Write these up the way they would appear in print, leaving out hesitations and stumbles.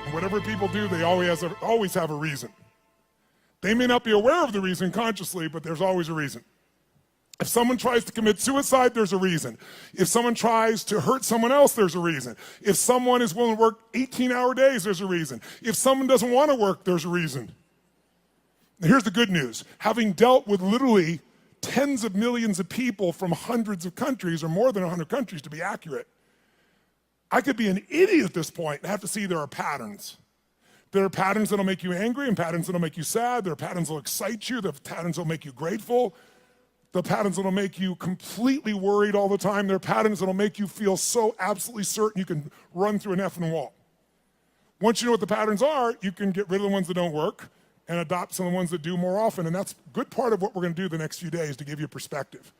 And whatever people do, they always have a reason. They may not be aware of the reason consciously, but there's always a reason. If someone tries to commit suicide, there's a reason. If someone tries to hurt someone else, there's a reason. If someone is willing to work 18-hour days, there's a reason. If someone doesn't want to work, there's a reason. Now, here's the good news. Having dealt with literally tens of millions of people from hundreds of countries, or more than 100 countries to be accurate, I could be an idiot at this point and have to see there are patterns. There are patterns that'll make you angry and patterns that'll make you sad. There are patterns that'll excite you. There are patterns that'll make you grateful. The patterns that'll make you completely worried all the time. There are patterns that'll make you feel so absolutely certain you can run through an effing wall. Once you know what the patterns are, you can get rid of the ones that don't work and adopt some of the ones that do more often. And that's a good part of what we're going to do the next few days to give you perspective.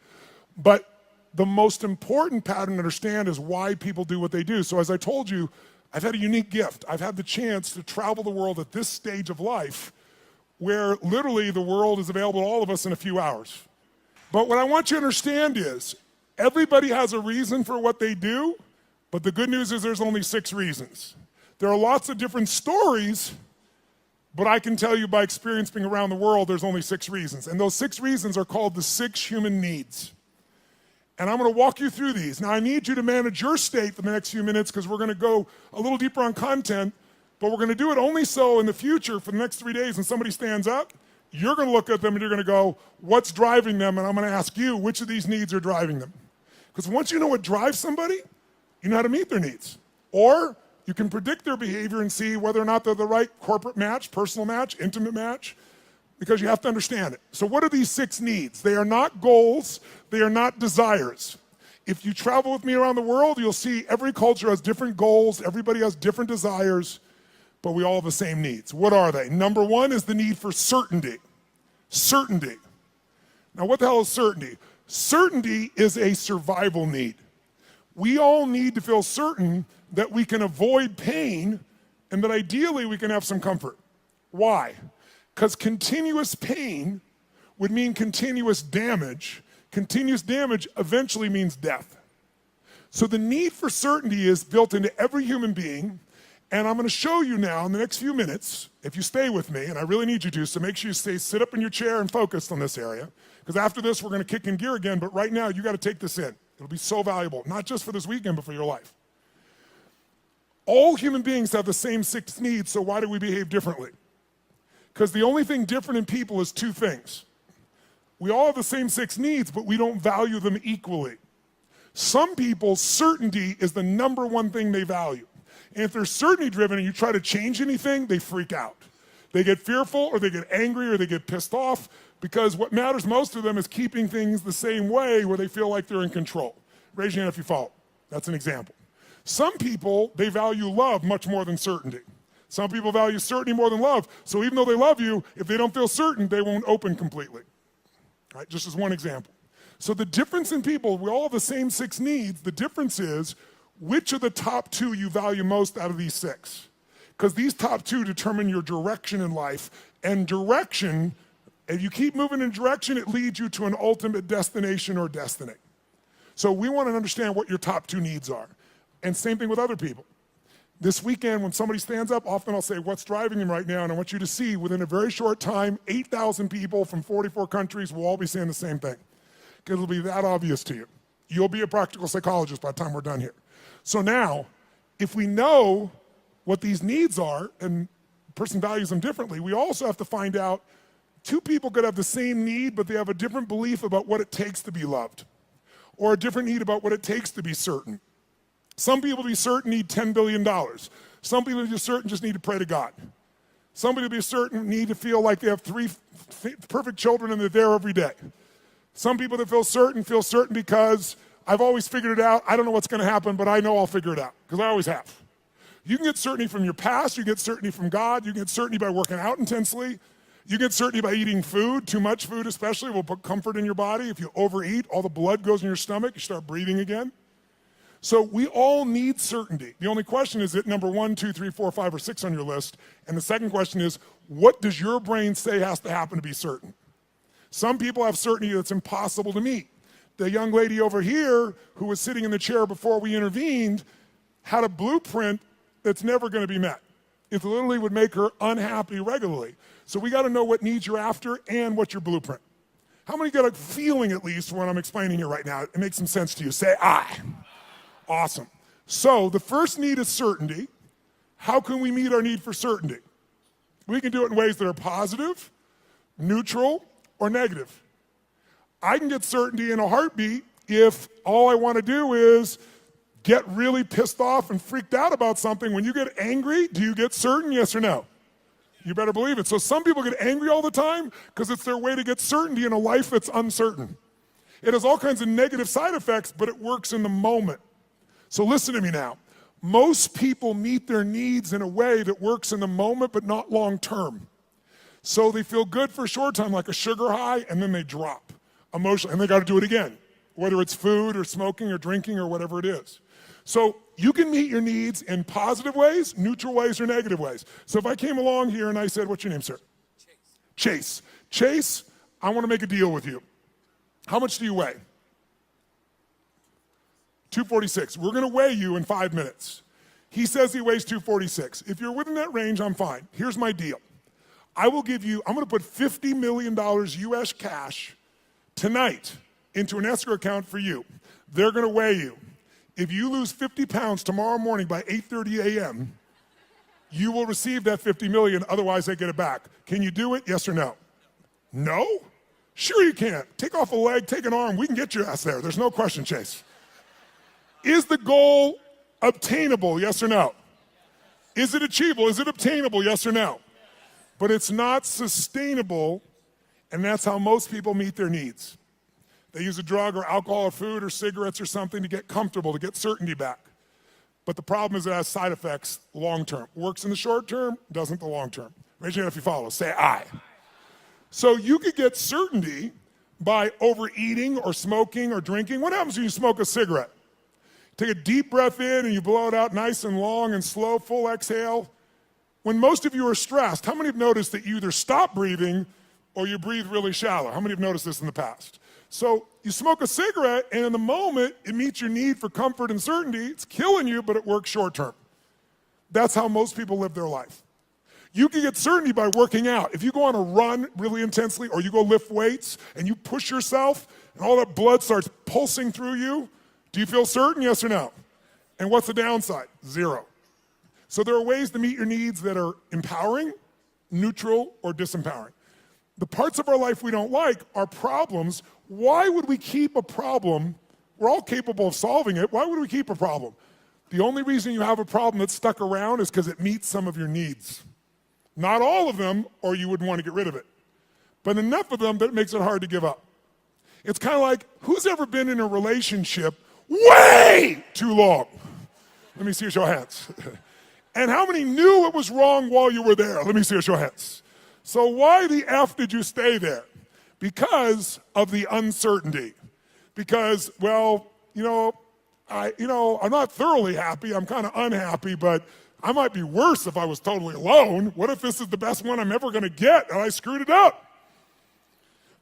But the most important pattern to understand is why people do what they do. So as I told you, I've had a unique gift. I've had the chance to travel the world at this stage of life where literally the world is available to all of us in a few hours. But what I want you to understand is everybody has a reason for what they do, but the good news is there's only 6 reasons. There are lots of different stories, but I can tell you by experience being around the world, there's only 6 reasons. And those 6 reasons are called the 6 human needs. And I'm going to walk you through these. Now, I need you to manage your state for the next few minutes because we're going to go a little deeper on content, but we're going to do it only so in the future for the next 3 days when somebody stands up, you're going to look at them and you're going to go, what's driving them? And I'm going to ask you, which of these needs are driving them? Because once you know what drives somebody, you know how to meet their needs. Or you can predict their behavior and see whether or not they're the right corporate match, personal match, intimate match, because you have to understand it. So what are these 6 needs? They are not goals. They are not desires. If you travel with me around the world, you'll see every culture has different goals. Everybody has different desires, but we all have the same needs. What are they? Number 1 is the need for certainty. Certainty. Now, what the hell is certainty? Certainty is a survival need. We all need to feel certain that we can avoid pain and that ideally we can have some comfort. Why? Because continuous pain would mean continuous damage. Continuous damage eventually means death. So the need for certainty is built into every human being. And I'm going to show you now in the next few minutes, if you stay with me, and I really need you to, so make sure you sit up in your chair and focused on this area. Because after this, we're going to kick in gear again. But right now, you got to take this in. It'll be so valuable, not just for this weekend, but for your life. All human beings have the same 6 needs, so why do we behave differently? Because the only thing different in people is 2 things. We all have the same 6 needs, but we don't value them equally. Some people, certainty is the number 1 thing they value. And if they're certainty driven and you try to change anything, they freak out. They get fearful or they get angry or they get pissed off because what matters most to them is keeping things the same way where they feel like they're in control. Raise your hand if you follow. That's an example. Some people, they value love much more than certainty. Some people value certainty more than love. So even though they love you, if they don't feel certain, they won't open completely. All right, just as one example. So the difference in people, we all have the same 6 needs. The difference is which of the top 2 you value most out of these 6. Because these top 2 determine your direction in life. And direction, if you keep moving in direction, it leads you to an ultimate destination or destiny. So we want to understand what your top 2 needs are. And same thing with other people. This weekend, when somebody stands up, often I'll say, what's driving them right now? And I want you to see, within a very short time, 8,000 people from 44 countries will all be saying the same thing. Because it'll be that obvious to you. You'll be a practical psychologist by the time we're done here. So now, if we know what these needs are, and a person values them differently, we also have to find out 2 people could have the same need, but they have a different belief about what it takes to be loved, or a different need about what it takes to be certain. Some people to be certain need $10 billion. Some people to be certain just need to pray to God. Somebody to be certain need to feel like they have 3 perfect children and they're there every day. Some people that feel certain because I've always figured it out. I don't know what's going to happen, but I know I'll figure it out, because I always have. You can get certainty from your past. You get certainty from God. You get certainty by working out intensely. You get certainty by eating food. Too much food especially will put comfort in your body. If you overeat, all the blood goes in your stomach. You start breathing again. So we all need certainty. The only question is, it number 1, 2, 3, 4, 5, or 6 on your list? And the second question is, what does your brain say has to happen to be certain? Some people have certainty that's impossible to meet. The young lady over here who was sitting in the chair before we intervened had a blueprint that's never going to be met. It literally would make her unhappy regularly. So we got to know what needs you're after and what's your blueprint. How many get a feeling at least when I'm explaining here right now? It makes some sense to you. Say I. Awesome. So the first need is certainty. How can we meet our need for certainty? We can do it in ways that are positive, neutral, or negative. I can get certainty in a heartbeat if all I want to do is get really pissed off and freaked out about something. When you get angry, do you get certain, yes or no? You better believe it. So some people get angry all the time because it's their way to get certainty in a life that's uncertain. It has all kinds of negative side effects, but it works in the moment. So listen to me now. Most people meet their needs in a way that works in the moment, but not long term. So they feel good for a short time, like a sugar high, and then they drop emotionally, and they got to do it again, whether it's food or smoking or drinking or whatever it is. So you can meet your needs in positive ways, neutral ways, or negative ways. So if I came along here and I said, what's your name, sir? Chase. Chase, I want to make a deal with you. How much do you weigh? 246. We're going to weigh you in 5 minutes. He says he weighs 246. If you're within that range, I'm fine. Here's my deal. I'm going to put $50 million US cash tonight into an escrow account for you. They're going to weigh you. If you lose 50 pounds tomorrow morning by 8:30 a.m., you will receive that 50 million, otherwise they get it back. Can you do it, yes or no? No? Sure you can. Take off a leg, take an arm, we can get your ass there. There's no question, Chase. Is the goal obtainable, yes or no? Is it achievable? Is it obtainable, yes or no? But it's not sustainable, and that's how most people meet their needs. They use a drug or alcohol or food or cigarettes or something to get comfortable, to get certainty back. But the problem is it has side effects long term. Works in the short term, doesn't the long term. Raise your hand if you follow. Say I. So you could get certainty by overeating or smoking or drinking. What happens when you smoke a cigarette? Take a deep breath in and you blow it out nice and long and slow, full exhale. When most of you are stressed, how many have noticed that you either stop breathing or you breathe really shallow? How many have noticed this in the past? So you smoke a cigarette, and in the moment, it meets your need for comfort and certainty. It's killing you, but it works short term. That's how most people live their life. You can get certainty by working out. If you go on a run really intensely, or you go lift weights, and you push yourself, and all that blood starts pulsing through you, do you feel certain, yes or no? And what's the downside? Zero. So there are ways to meet your needs that are empowering, neutral, or disempowering. The parts of our life we don't like are problems. Why would we keep a problem? We're all capable of solving it. Why would we keep a problem? The only reason you have a problem that's stuck around is because it meets some of your needs. Not all of them, or you wouldn't want to get rid of it. But enough of them that it makes it hard to give up. It's kind of like, who's ever been in a relationship way too long? Let me see your show of hands. And how many knew it was wrong while you were there? Let me see your show of hands. So why the F did you stay there? Because of the uncertainty. Because, well, I'm not thoroughly happy. I'm kind of unhappy, but I might be worse if I was totally alone. What if this is the best one I'm ever going to get and I screwed it up?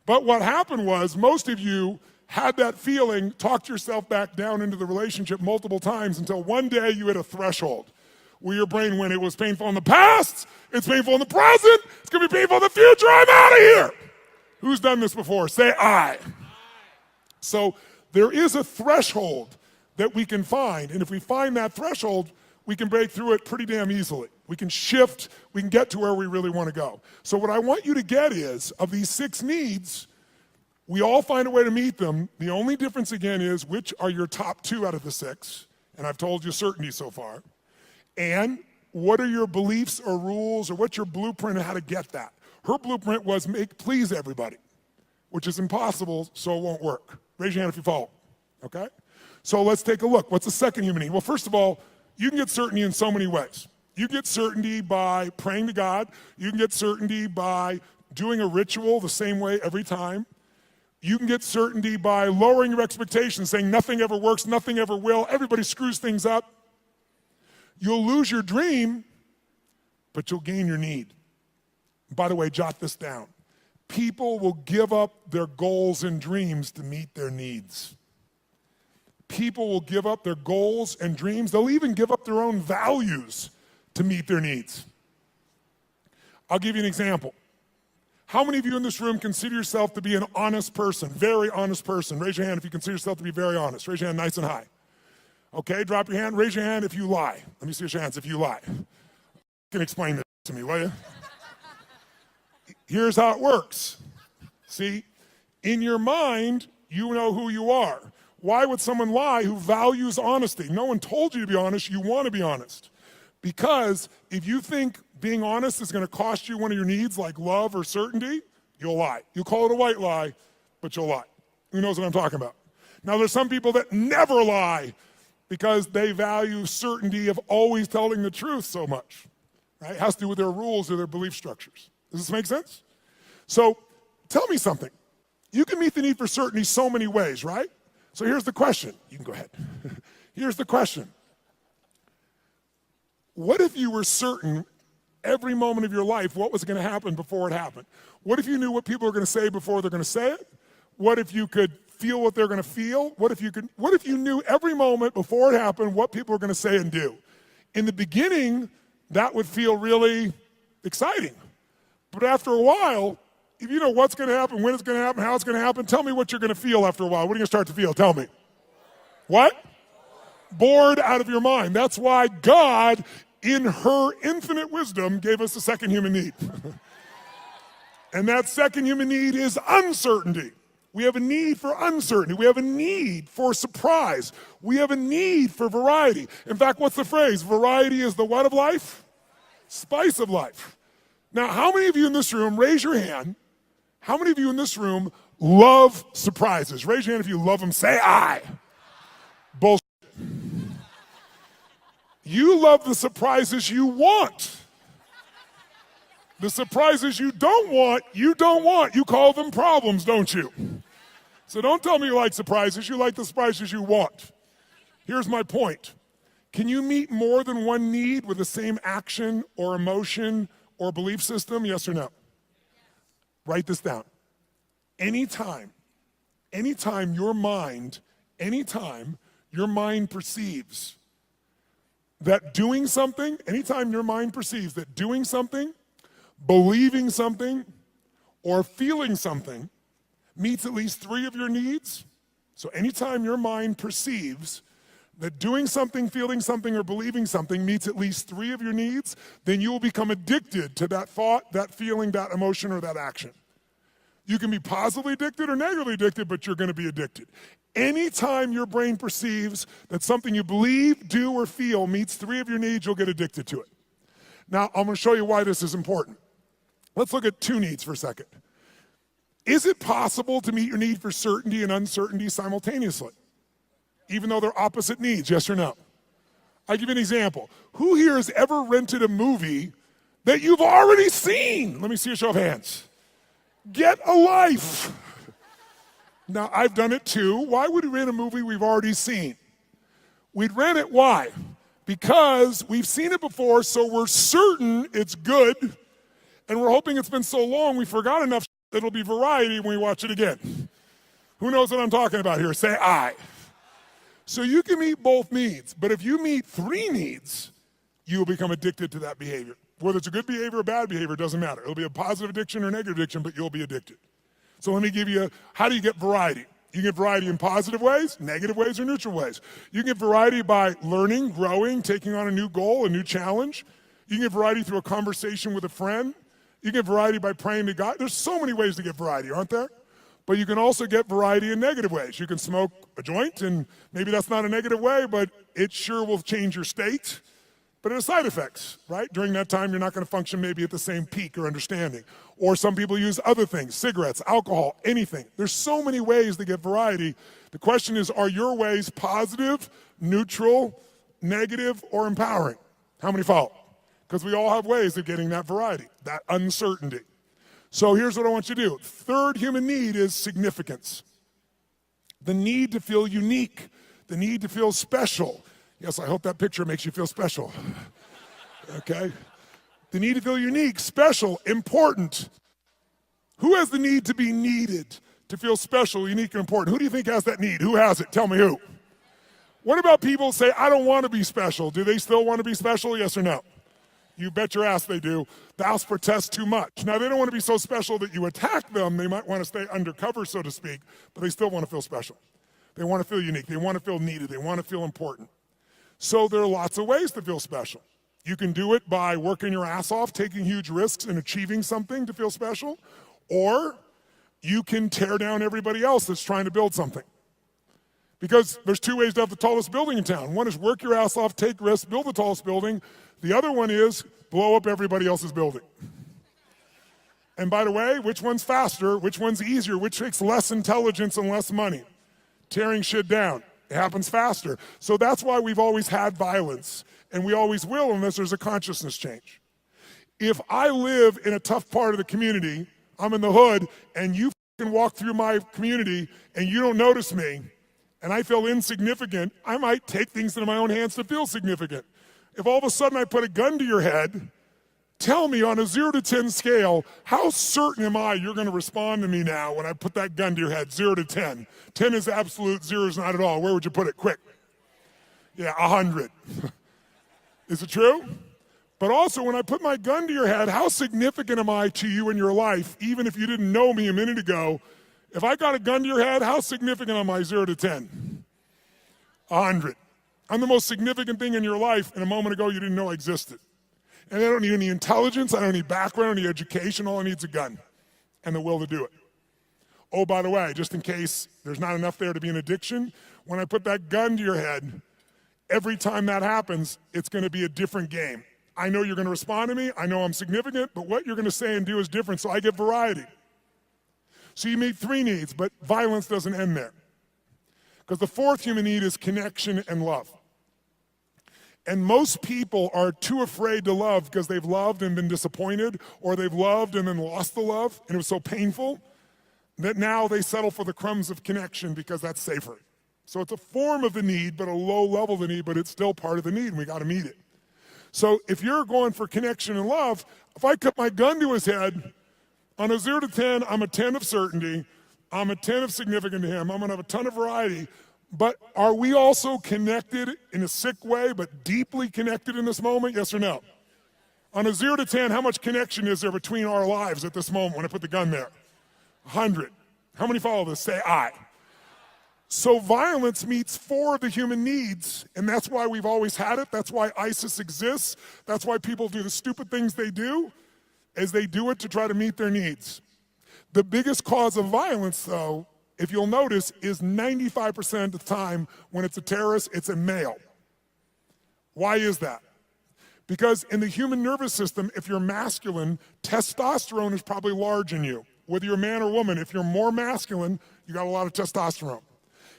But what happened was most of you had that feeling, talked yourself back down into the relationship multiple times until one day you hit a threshold where your brain went, it was painful in the past, it's painful in the present, it's going to be painful in the future, I'm out of here. Who's done this before? Say I. So there is a threshold that we can find, and if we find that threshold, we can break through it pretty damn easily. We can shift, we can get to where we really want to go. So what I want you to get is, of these 6 needs, we all find a way to meet them. The only difference again is which are your top 2 out of the 6, and I've told you certainty so far. And what are your beliefs or rules or what's your blueprint on how to get that? Her blueprint was please everybody, which is impossible, so it won't work. Raise your hand if you follow, okay? So let's take a look. What's the second human need? Well, first of all, you can get certainty in so many ways. You get certainty by praying to God. You can get certainty by doing a ritual the same way every time. You can get certainty by lowering your expectations, saying nothing ever works, nothing ever will, everybody screws things up. You'll lose your dream, but you'll gain your need. By the way, jot this down. People will give up their goals and dreams to meet their needs. People will give up their goals and dreams. They'll even give up their own values to meet their needs. I'll give you an example. How many of you in this room consider yourself to be an honest person, very honest person? Raise your hand if you consider yourself to be very honest. Raise your hand nice and high. Okay, drop your hand. Raise your hand if you lie. Let me see your hands if you lie. You can explain this to me, will you? Here's how it works. See, in your mind, you know who you are. Why would someone lie who values honesty? No one told you to be honest. You want to be honest. Because if you think being honest is going to cost you one of your needs like love or certainty, you'll lie. You call it a white lie, but you'll lie. Who knows what I'm talking about? Now, there's some people that never lie because they value certainty of always telling the truth so much. Right? It has to do with their rules or their belief structures. Does this make sense? So tell me something. You can meet the need for certainty so many ways, right? So here's the question. You can go ahead. Here's the question. What if you were certain every moment of your life what was going to happen before it happened? What if you knew what people were going to say before they're going to say it? What if you could feel what they're going to feel? What if you knew every moment before it happened what people were going to say and do? In the beginning, that would feel really exciting. But after a while, if you know what's going to happen, when it's going to happen, how it's going to happen, tell me what you're going to feel after a while. What are you going to start to feel? Tell me. What? Bored out of your mind. That's why God, in her infinite wisdom, gave us a second human need. And that second human need is uncertainty. We have a need for uncertainty. We have a need for surprise. We have a need for variety. In fact, what's the phrase? Variety is the what of life? Spice of life. Now, how many of you in this room, raise your hand, how many of you in this room love surprises? Raise your hand if you love them. Say I. Bullshit. You love the surprises you want. The surprises you don't want, you don't want. You call them problems, don't you? So don't tell me you like surprises. You like the surprises you want. Here's my point. Can you meet more than one need with the same action or emotion or belief system? Yes or no? Write this down. Anytime your mind perceives that doing something, believing something, or feeling something meets at least three of your needs. So anytime your mind perceives that doing something, feeling something, or believing something meets at least three of your needs, then you will become addicted to that thought, that feeling, that emotion, or that action. You can be positively addicted or negatively addicted, but you're going to be addicted. Anytime your brain perceives that something you believe, do, or feel meets three of your needs, you'll get addicted to it. Now, I'm going to show you why this is important. Let's look at two needs for a second. Is it possible to meet your need for certainty and uncertainty simultaneously, even though they're opposite needs, yes or no? I'll give you an example. Who here has ever rented a movie that you've already seen? Let me see a show of hands. Get a life. Now, I've done it too. Why would we rent a movie we've already seen? We'd rent it, why? Because we've seen it before, so we're certain it's good, and we're hoping it's been so long we forgot enough that it'll be variety when we watch it again. Who knows what I'm talking about here? Say I. So you can meet both needs, but if you meet three needs, you will become addicted to that behavior. Whether it's a good behavior or bad behavior, it doesn't matter. It'll be a positive addiction or negative addiction, but you'll be addicted. So let me give you, how do you get variety? You get variety in positive ways, negative ways, or neutral ways. You can get variety by learning, growing, taking on a new goal, a new challenge. You can get variety through a conversation with a friend. You can get variety by praying to God. There's so many ways to get variety, aren't there? But you can also get variety in negative ways. You can smoke a joint, and maybe that's not a negative way, but it sure will change your state. But it has side effects, right? During that time, you're not going to function maybe at the same peak or understanding. Or some people use other things, cigarettes, alcohol, anything. There's so many ways to get variety. The question is, are your ways positive, neutral, negative, or empowering? How many follow? Because we all have ways of getting that variety, that uncertainty. So here's what I want you to do. Third human need is significance. The need to feel unique, the need to feel special. Yes, I hope that picture makes you feel special. Okay? The need to feel unique, special, important. Who has the need to be needed, to feel special, unique, and important? Who do you think has that need? Who has it? Tell me who. What about people who say, I don't want to be special? Do they still want to be special, yes or no? You bet your ass they do. Thou protest too much. Now, they don't want to be so special that you attack them. They might want to stay undercover, so to speak, but they still want to feel special. They want to feel unique. They want to feel needed. They want to feel important. So there are lots of ways to feel special. You can do it by working your ass off, taking huge risks and achieving something to feel special, or you can tear down everybody else that's trying to build something. Because there's two ways to have the tallest building in town. One is work your ass off, take risks, build the tallest building. The other one is blow up everybody else's building. And by the way, which one's faster, which one's easier, which takes less intelligence and less money? Tearing shit down. It happens faster. So that's why we've always had violence, and we always will unless there's a consciousness change. If I live in a tough part of the community, I'm in the hood, and you can walk through my community and you don't notice me, and I feel insignificant, I might take things into my own hands to feel significant. If all of a sudden I put a gun to your head, tell me on a 0 to 10 scale, how certain am I you're going to respond to me now when I put that gun to your head, 0 to 10? 10 is absolute, 0 is not at all. Where would you put it? Quick. Yeah, 100. Is it true? But also, when I put my gun to your head, how significant am I to you in your life, even if you didn't know me a minute ago? If I got a gun to your head, how significant am I, 0 to 10? 100. I'm the most significant thing in your life, and a moment ago you didn't know I existed. And I don't need any intelligence, I don't need background, I don't need education, all I need is a gun and the will to do it. Oh, by the way, just in case there's not enough there to be an addiction, when I put that gun to your head, every time that happens, it's going to be a different game. I know you're going to respond to me, I know I'm significant, but what you're going to say and do is different, so I get variety. So you meet 3 needs, but violence doesn't end there. Because the 4th human need is connection and love. And most people are too afraid to love because they've loved and been disappointed, or they've loved and then lost the love, and it was so painful that now they settle for the crumbs of connection because that's safer. So it's a form of the need, but a low level of the need, but it's still part of the need, and we got to meet it. So if you're going for connection and love, if I cut my gun to his head, on a 0 to 10, I'm a 10 of certainty, I'm a 10 of significant to him, I'm going to have a ton of variety. But are we also connected in a sick way, but deeply connected in this moment? Yes or no? On a 0 to 10, how much connection is there between our lives at this moment when I put the gun there? 100. How many follow this? Say I. So violence meets 4 of the human needs, and that's why we've always had it. That's why ISIS exists. That's why people do the stupid things they do, is they do it to try to meet their needs. The biggest cause of violence, though, if you'll notice, is 95% of the time when it's a terrorist, it's a male. Why is that? Because in the human nervous system, if you're masculine, testosterone is probably large in you. Whether you're a man or woman, if you're more masculine, you got a lot of testosterone.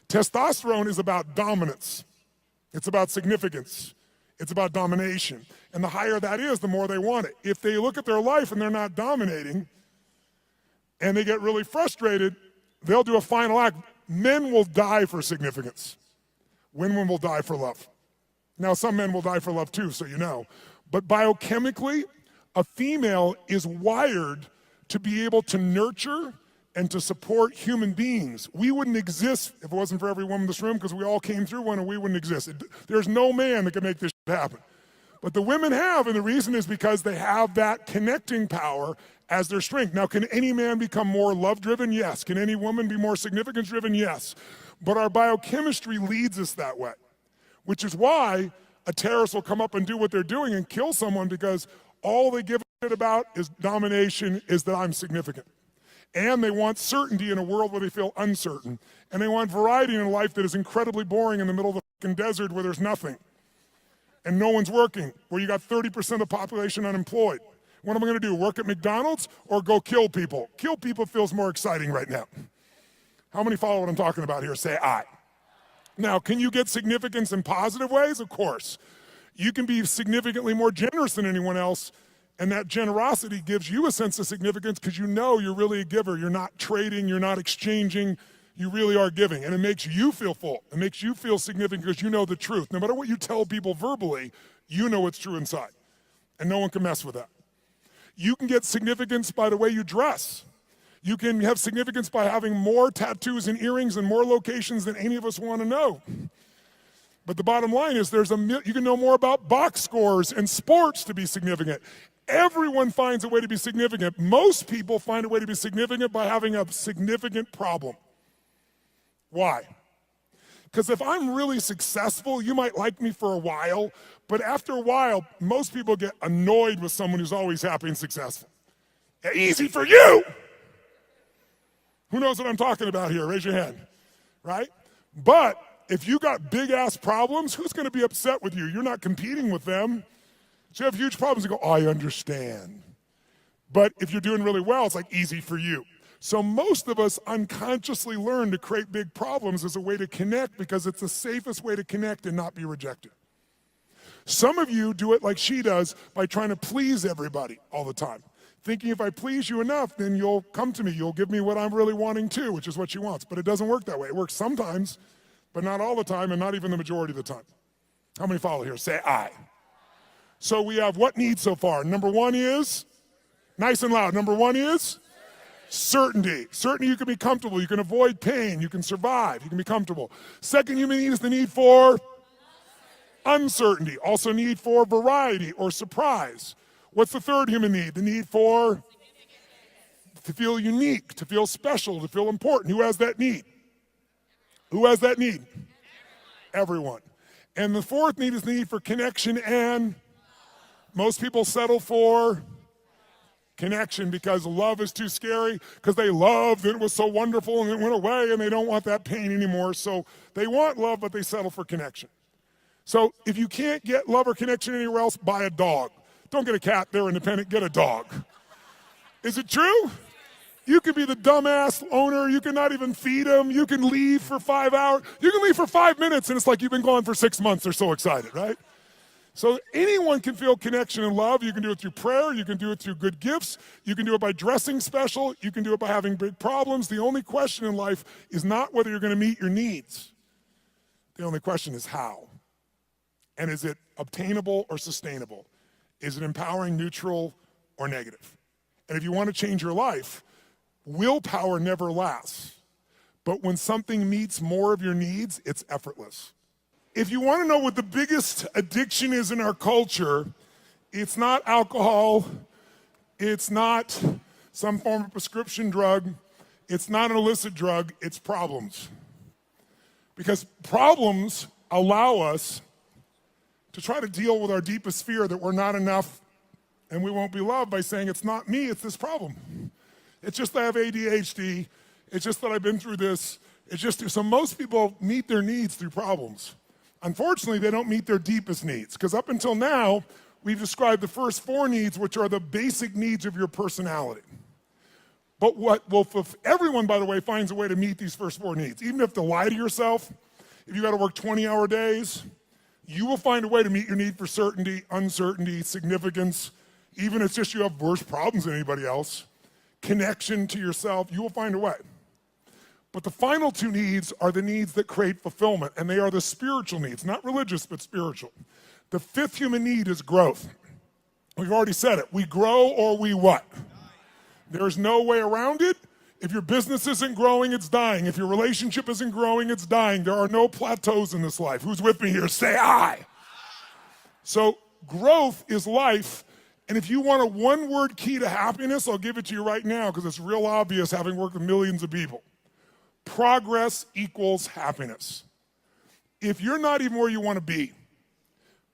Testosterone is about dominance. It's about significance. It's about domination. And the higher that is, the more they want it. If they look at their life and they're not dominating, and they get really frustrated, they'll do a final act. Men will die for significance. Women will die for love. Now, some men will die for love too, so you know. But biochemically, a female is wired to be able to nurture and to support human beings. We wouldn't exist if it wasn't for every woman in this room, because we all came through one and we wouldn't exist. There's no man that can make this happen. But the women have, and the reason is because they have that connecting power as their strength. Now, can any man become more love-driven? Yes. Can any woman be more significance-driven? Yes. But our biochemistry leads us that way, which is why a terrorist will come up and do what they're doing and kill someone, because all they give a shit about is domination, is that I'm significant. And they want certainty in a world where they feel uncertain. And they want variety in a life that is incredibly boring in the middle of the fucking desert where there's nothing. And no one's working, where you got 30% of the population unemployed. What am I going to do, work at McDonald's or go kill people? Kill people feels more exciting right now. How many follow what I'm talking about here? Say I. Now, can you get significance in positive ways? Of course. You can be significantly more generous than anyone else, and that generosity gives you a sense of significance because you know you're really a giver. You're not trading, you're not exchanging, you really are giving. And it makes you feel full. It makes you feel significant because you know the truth. No matter what you tell people verbally, you know what's true inside. And no one can mess with that. You can get significance by the way you dress. You can have significance by having more tattoos and earrings in more locations than any of us want to know. But the bottom line is you can know more about box scores and sports to be significant. Everyone finds a way to be significant. Most people find a way to be significant by having a significant problem. Why? Because if I'm really successful, you might like me for a while, but after a while, most people get annoyed with someone who's always happy and successful. Easy for you! Who knows what I'm talking about here? Raise your hand, right? But if you got big-ass problems, who's going to be upset with you? You're not competing with them. So you have huge problems, you go, oh, I understand. But if you're doing really well, it's like easy for you. So most of us unconsciously learn to create big problems as a way to connect because it's the safest way to connect and not be rejected. Some of you do it like she does by trying to please everybody all the time, thinking if I please you enough, then you'll come to me, you'll give me what I'm really wanting too, which is what she wants. But it doesn't work that way. It works sometimes, but not all the time, and not even the majority of the time. How many follow here? Say I. So we have what needs so far? Number one is, nice and loud, number one is certainty. Certainty you can be comfortable, you can avoid pain, you can survive, you can be comfortable. Second human need is the need for uncertainty. Also need for variety or surprise. What's the third human need? The need for to feel unique, to feel special, to feel important. Who has that need? Who has that need? Everyone. And the fourth need is the need for connection, and most people settle for connection because love is too scary, because they loved and it was so wonderful and it went away and they don't want that pain anymore. So they want love, but they settle for connection. So if you can't get love or connection anywhere else, buy a dog. Don't get a cat, they're independent, get a dog. Is it true? You can be the dumbass owner, you can not even feed them, you can leave for 5 hours, you can leave for 5 minutes and it's like you've been gone for 6 months, they're so excited, right? So anyone can feel connection and love. You can do it through prayer, you can do it through good gifts, you can do it by dressing special, you can do it by having big problems. The only question in life is not whether you're gonna meet your needs. The only question is how. And is it obtainable or sustainable? Is it empowering, neutral, or negative? And if you want to change your life, willpower never lasts. But when something meets more of your needs, it's effortless. If you want to know what the biggest addiction is in our culture, it's not alcohol, it's not some form of prescription drug, it's not an illicit drug, it's problems. Because problems allow us to try to deal with our deepest fear that we're not enough and we won't be loved by saying, it's not me, it's this problem. It's just that I have ADHD, it's just that I've been through this, so most people meet their needs through problems. Unfortunately, they don't meet their deepest needs, because up until now, we've described the first 4 needs, which are the basic needs of your personality. But everyone, by the way, finds a way to meet these first 4 needs. Even if you have to lie to yourself, if you got to work 20-hour days, you will find a way to meet your need for certainty, uncertainty, significance, even if it's just you have worse problems than anybody else, connection to yourself, you will find a way. But the final 2 needs are the needs that create fulfillment, and they are the spiritual needs, not religious, but spiritual. The 5th human need is growth. We've already said it. We grow or we what? There's no way around it. If your business isn't growing, it's dying. If your relationship isn't growing, it's dying. There are no plateaus in this life. Who's with me here? Say I. So growth is life. And if you want a one-word key to happiness, I'll give it to you right now because it's real obvious having worked with millions of people. Progress equals happiness. If you're not even where you want to be,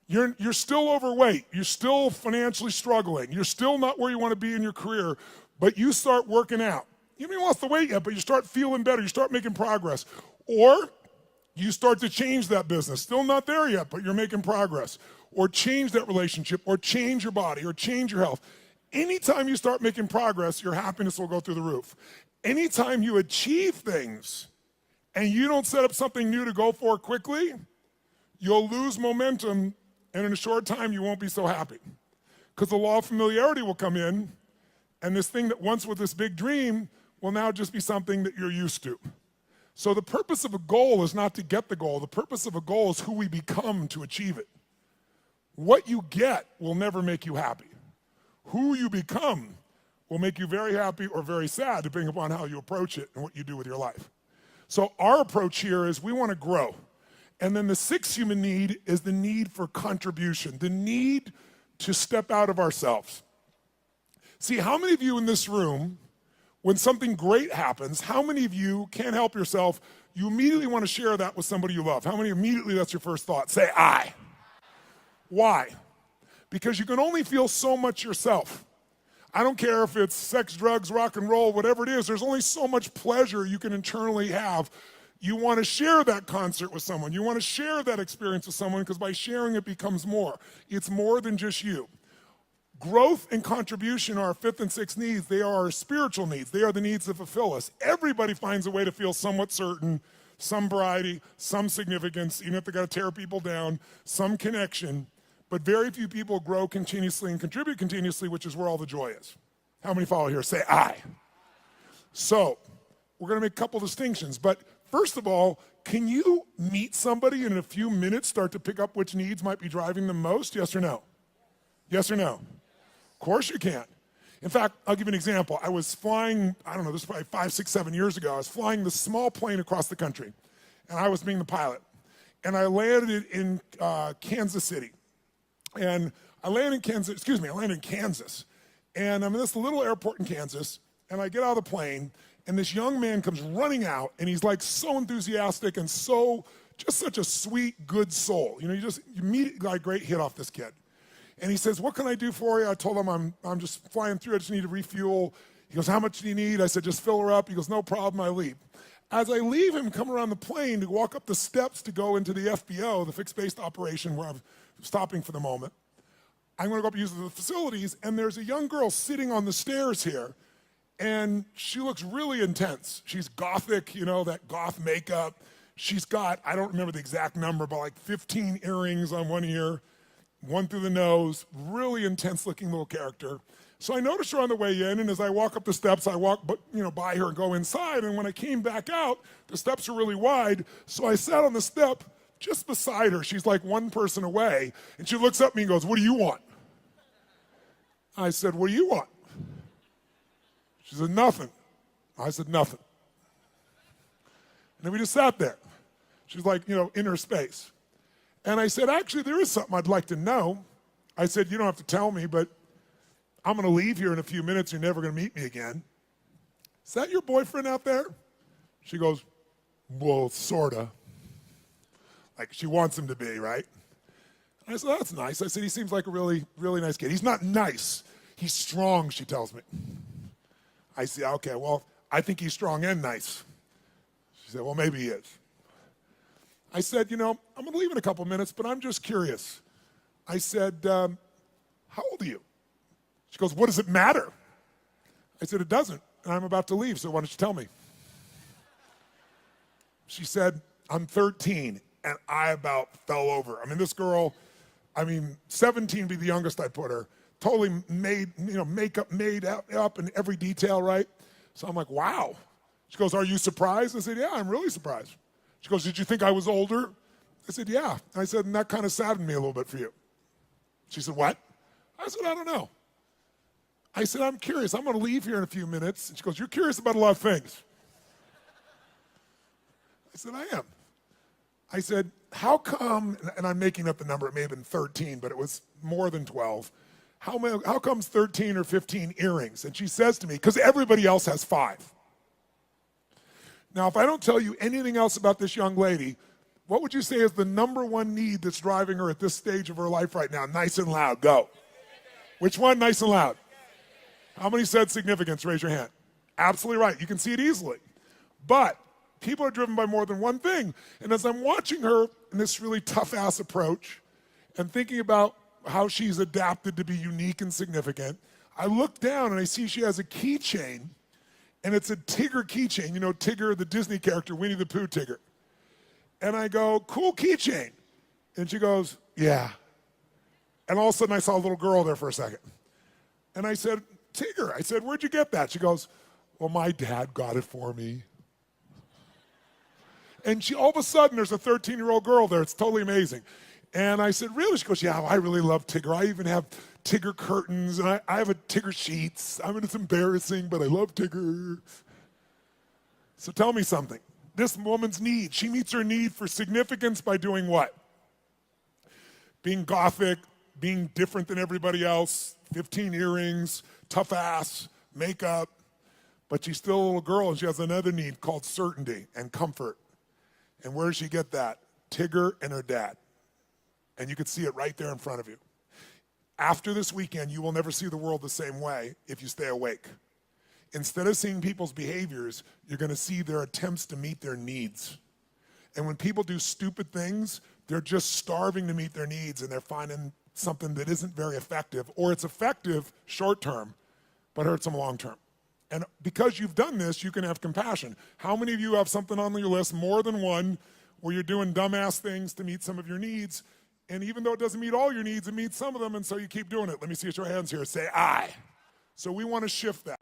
you're still overweight, you're still financially struggling, you're still not where you want to be in your career, but you start working out. You haven't lost the weight yet, but you start feeling better, you start making progress. Or you start to change that business. Still not there yet, but you're making progress. Or change that relationship, or change your body, or change your health. Anytime you start making progress, your happiness will go through the roof. Anytime you achieve things and you don't set up something new to go for quickly, you'll lose momentum, and in a short time you won't be so happy. Because the law of familiarity will come in, and this thing that once was this big dream will now just be something that you're used to. So the purpose of a goal is not to get the goal. The purpose of a goal is who we become to achieve it. What you get will never make you happy. Who you become will make you very happy or very sad, depending upon how you approach it and what you do with your life. So our approach here is we want to grow. And then the sixth human need is the need for contribution, the need to step out of ourselves. See, how many of you in this room, when something great happens, how many of you can't help yourself, you immediately want to share that with somebody you love? How many immediately that's your first thought? Say, I. Why? Because you can only feel so much yourself. I don't care if it's sex, drugs, rock and roll, whatever it is, there's only so much pleasure you can internally have. You want to share that concert with someone. You want to share that experience with someone because by sharing it becomes more. It's more than just you. Growth and contribution are our fifth and sixth needs. They are our spiritual needs. They are the needs that fulfill us. Everybody finds a way to feel somewhat certain, some variety, some significance, even if they got to tear people down, some connection. But very few people grow continuously and contribute continuously, which is where all the joy is. How many follow here? Say I. So we're going to make a couple distinctions. But first of all, can you meet somebody and in a few minutes start to pick up which needs might be driving them most? Yes or no? Yes or no? Of course you can. In fact, I'll give you an example. I was flying, I don't know, this was probably 5, 6, 7 years ago. I was flying this small plane across the country, and I was being the pilot. And I landed in Kansas City. And I landed in Kansas. And I'm in this little airport in Kansas, and I get out of the plane, and this young man comes running out, and he's like so enthusiastic and so, just such a sweet, good soul. You know, you immediately got a great hit off this kid. And he says, what can I do for you? I told him I'm just flying through, I just need to refuel. He goes, how much do you need? I said, just fill her up. He goes, no problem, I leave. As I leave him, come around the plane to walk up the steps to go into the FBO, the fixed-based operation where I'm stopping for the moment, I'm gonna go up and use the facilities, and there's a young girl sitting on the stairs here, and she looks really intense. She's gothic, you know, that goth makeup. She's got, I don't remember the exact number, but like 15 earrings on one ear, one through the nose, really intense looking little character. So I noticed her on the way in, and as I walk up the steps, I walk by her and go inside, and when I came back out, the steps are really wide, so I sat on the step just beside her. She's like one person away, and she looks up at me and goes, what do you want? I said, what do you want? She said, nothing. I said, nothing. And then we just sat there. She's like, you know, in her space. And I said, actually, there is something I'd like to know. I said, you don't have to tell me, but I'm going to leave here in a few minutes. You're never going to meet me again. Is that your boyfriend out there? She goes, well, sort of. Like she wants him to be, right? I said, that's nice. I said, he seems like a really, really nice kid. He's not nice. He's strong, she tells me. I said, okay, well, I think he's strong and nice. She said, well, maybe he is. I said, you know, I'm going to leave in a couple minutes, but I'm just curious. I said, how old are you? She goes, what does it matter? I said, it doesn't, and I'm about to leave, so why don't you tell me? She said, I'm 13, and I about fell over. I mean, this girl, 17 be the youngest I put her, totally made, makeup made up in every detail, right? So I'm like, wow. She goes, are you surprised? I said, yeah, I'm really surprised. She goes, did you think I was older? I said, yeah. I said, and that kind of saddened me a little bit for you. She said, what? I said, I don't know. I said, I'm curious. I'm going to leave here in a few minutes. And she goes, you're curious about a lot of things. I said, I am. I said, how come, and I'm making up the number, it may have been 13, but it was more than 12. How comes 13 or 15 earrings? And she says to me, because everybody else has 5. Now, if I don't tell you anything else about this young lady, what would you say is the number one need that's driving her at this stage of her life right now? Nice and loud, go. Which one, nice and loud? How many said significance? Raise your hand. Absolutely right, you can see it easily. But people are driven by more than one thing. And as I'm watching her in this really tough-ass approach and thinking about how she's adapted to be unique and significant, I look down and I see she has a keychain, and it's a Tigger keychain. You know Tigger, the Disney character, Winnie the Pooh Tigger. And I go, cool keychain. And she goes, yeah. And all of a sudden I saw a little girl there for a second. And I said, Tigger, I said, where'd you get that? She goes, well, my dad got it for me. And all of a sudden, there's a 13-year-old girl there. It's totally amazing. And I said, really? She goes, yeah, I really love Tigger. I even have Tigger curtains, and I have a Tigger sheets. I mean, it's embarrassing, but I love Tigger. So tell me something. this woman's need. She meets her need for significance by doing what? Being gothic, being different than everybody else, 15 earrings, tough ass, makeup. But she's still a little girl and she has another need called certainty and comfort. And where does she get that? Tigger and her dad. And you can see it right there in front of you. After this weekend, you will never see the world the same way if you stay awake. Instead of seeing people's behaviors, you're going to see their attempts to meet their needs. And when people do stupid things, they're just starving to meet their needs and they're finding something that isn't very effective, or it's effective short term, but hurts them long term. And because you've done this, you can have compassion. How many of you have something on your list, more than one, where you're doing dumbass things to meet some of your needs, and even though it doesn't meet all your needs, it meets some of them, and so you keep doing it? Let me see your hands here. Say, I. So we want to shift that.